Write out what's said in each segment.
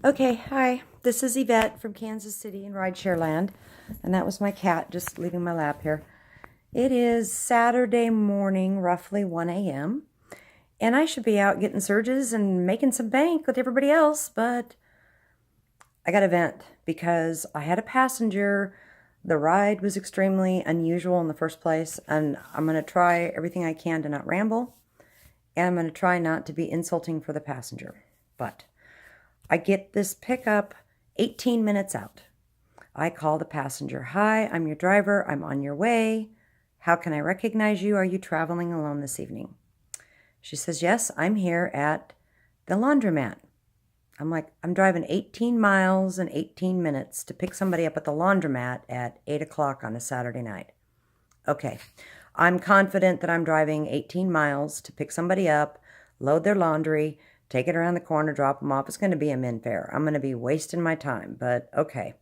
Okay, hi. This is Yvette from Kansas City in Rideshare Land, and that was my cat just leaving my lap here. It is Saturday morning, roughly 1 a.m., and I should be out getting surges and making some bank with everybody else, but I got a vent because I had a passenger. The ride was extremely unusual in the first place, and I'm going to try everything I can to not ramble, and I'm going to try not to be insulting for the passenger. But I get this pickup 18 minutes out. I call the passenger. Hi, I'm your driver. I'm on your way. How can I recognize you? Are you traveling alone this evening? She says, yes, I'm here at the laundromat. I'm like, I'm driving 18 miles in 18 minutes to pick somebody up at the laundromat at 8 o'clock on a Saturday night. Okay, I'm confident that I'm driving 18 miles to pick somebody up, load their laundry, take it around the corner, drop them off. It's going to be a min fare. I'm going to be wasting my time, but okay.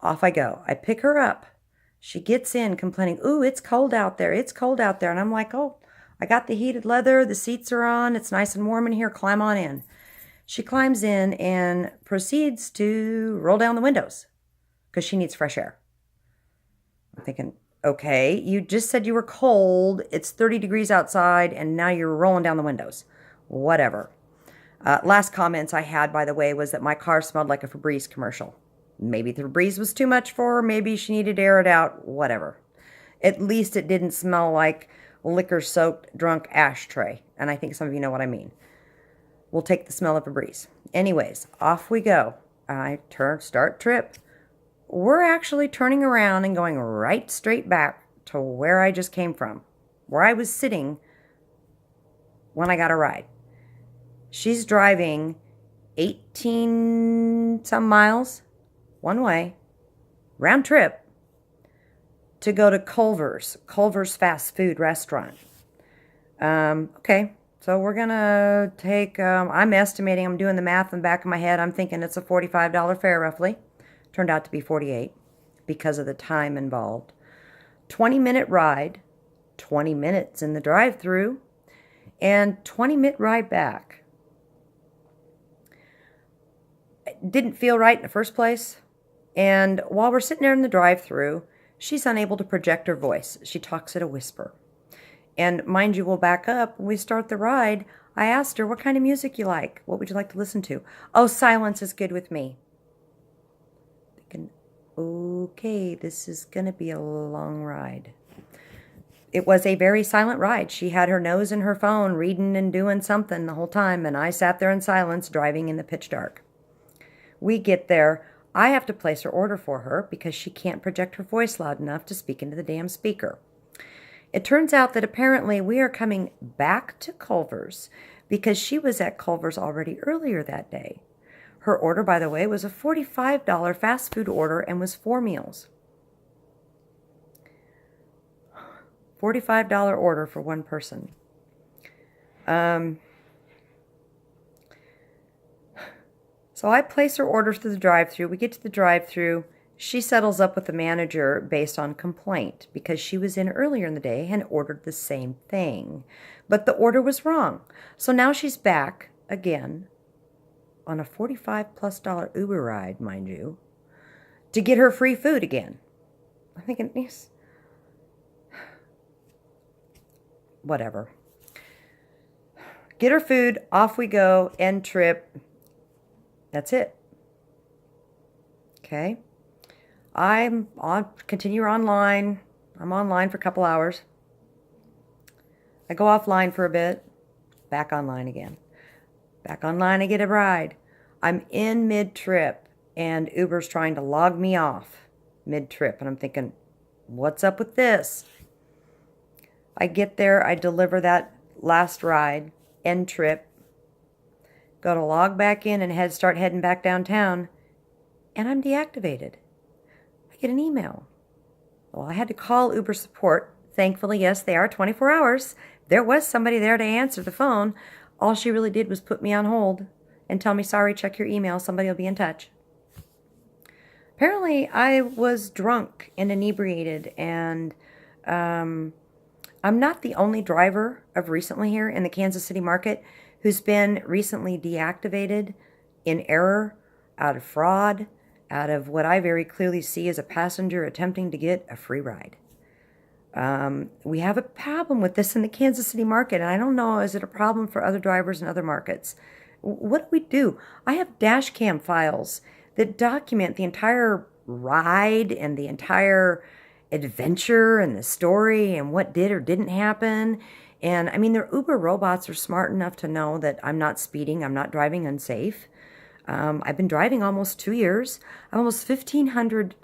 Off I go. I pick her up. She gets in complaining, ooh, it's cold out there. It's cold out there. And I'm like, oh, I got the heated leather. The seats are on. It's nice and warm in here. Climb on in. She climbs in and proceeds to roll down the windows because she needs fresh air. I'm thinking, okay, you just said you were cold. It's 30 degrees outside, and now you're rolling down the windows. Whatever. Last comments I had, by the way, was that my car smelled like a Febreze commercial. Maybe the Febreze was too much for her. Maybe she needed to air it out. Whatever. At least it didn't smell like liquor-soaked drunk ashtray. And I think some of you know what I mean. We'll take the smell of Febreze. Anyways, off we go. I start trip. We're actually turning around and going right straight back to where I just came from, where I was sitting when I got a ride. She's driving 18 some miles one way, round trip, to go to Culver's fast food restaurant. Okay, so we're going to take, I'm estimating, I'm doing the math in the back of my head. I'm thinking it's a $45 fare roughly. Turned out to be 48 because of the time involved. 20-minute ride, 20 minutes in the drive-through, and 20-minute ride back. It didn't feel right in the first place. And while we're sitting there in the drive-through, she's unable to project her voice. She talks at a whisper. And mind you, we'll back up. When we start the ride, I asked her, what kind of music you like? What would you like to listen to? Oh, silence is good with me. Thinking, okay, this is going to be a long ride. It was a very silent ride. She had her nose in her phone, reading and doing something the whole time, and I sat there in silence, driving in the pitch dark. We get there. I have to place her order for her because she can't project her voice loud enough to speak into the damn speaker. It turns out that apparently we are coming back to Culver's because she was at Culver's already earlier that day. Her order, by the way, was a $45 fast food order and was 4 meals. $45 order for one person. So I place her order through the drive-thru. We get to the drive-thru. She settles up with the manager based on complaint because she was in earlier in the day and ordered the same thing. But the order was wrong. So now she's back again on a $45+ Uber ride, mind you, to get her free food again. I'm thinking, yes, whatever. Get her food, off we go, end trip. That's it. Okay. Continue online. I'm online for a couple hours. I go offline for a bit, back online again. Back online, I get a ride. I'm in mid-trip, and Uber's trying to log me off mid-trip, and I'm thinking, what's up with this? I get there, I deliver that last ride, end trip, go to log back in and start heading back downtown, and I'm deactivated. I get an email. Well, I had to call Uber support. Thankfully, yes, they are 24 hours. There was somebody there to answer the phone. All she really did was put me on hold and tell me, sorry, check your email. Somebody will be in touch. Apparently, I was drunk and inebriated, and I'm not the only driver of recently here in the Kansas City market. who's been recently deactivated in error, out of fraud, out of what I very clearly see as a passenger attempting to get a free ride. We have a problem with this in the Kansas City market, and I don't know, is it a problem for other drivers in other markets? What do we do? I have dash cam files that document the entire ride and the entire adventure and the story and what did or didn't happen. And I mean, their Uber robots are smart enough to know that I'm not speeding, I'm not driving unsafe. I've been driving almost 2 years. I'm almost 1,500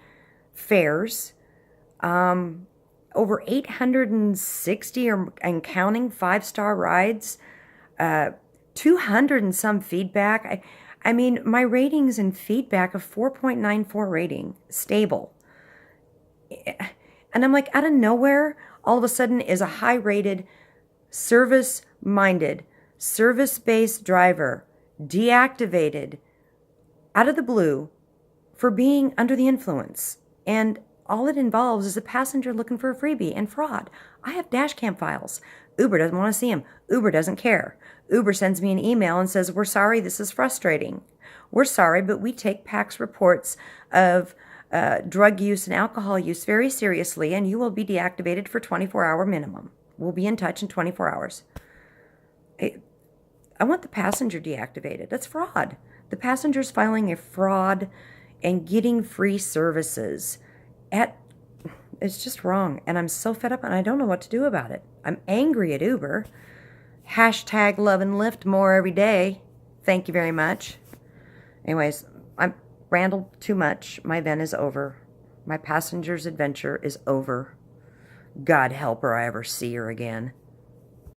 fares. Over 860 and counting 5-star rides, 200 and some feedback. I mean, my ratings and feedback of 4.94 rating, stable. And I'm like, out of nowhere, all of a sudden is a high-rated, service-minded, service-based driver deactivated out of the blue for being under the influence. And all it involves is a passenger looking for a freebie and fraud. I have dash cam files. Uber doesn't want to see them. Uber doesn't care. Uber sends me an email and says, we're sorry, this is frustrating. We're sorry, but we take PACS reports of drug use and alcohol use very seriously, and you will be deactivated for 24-hour minimum. We'll be in touch in 24 hours. I want the passenger deactivated. That's fraud. The passenger's filing a fraud and getting free services. It's just wrong, and I'm so fed up, and I don't know what to do about it. I'm angry at Uber. Hashtag love and lift more every day. Thank you very much. Anyways, I'm rambled too much. My event is over. My passenger's adventure is over. God help her I ever see her again.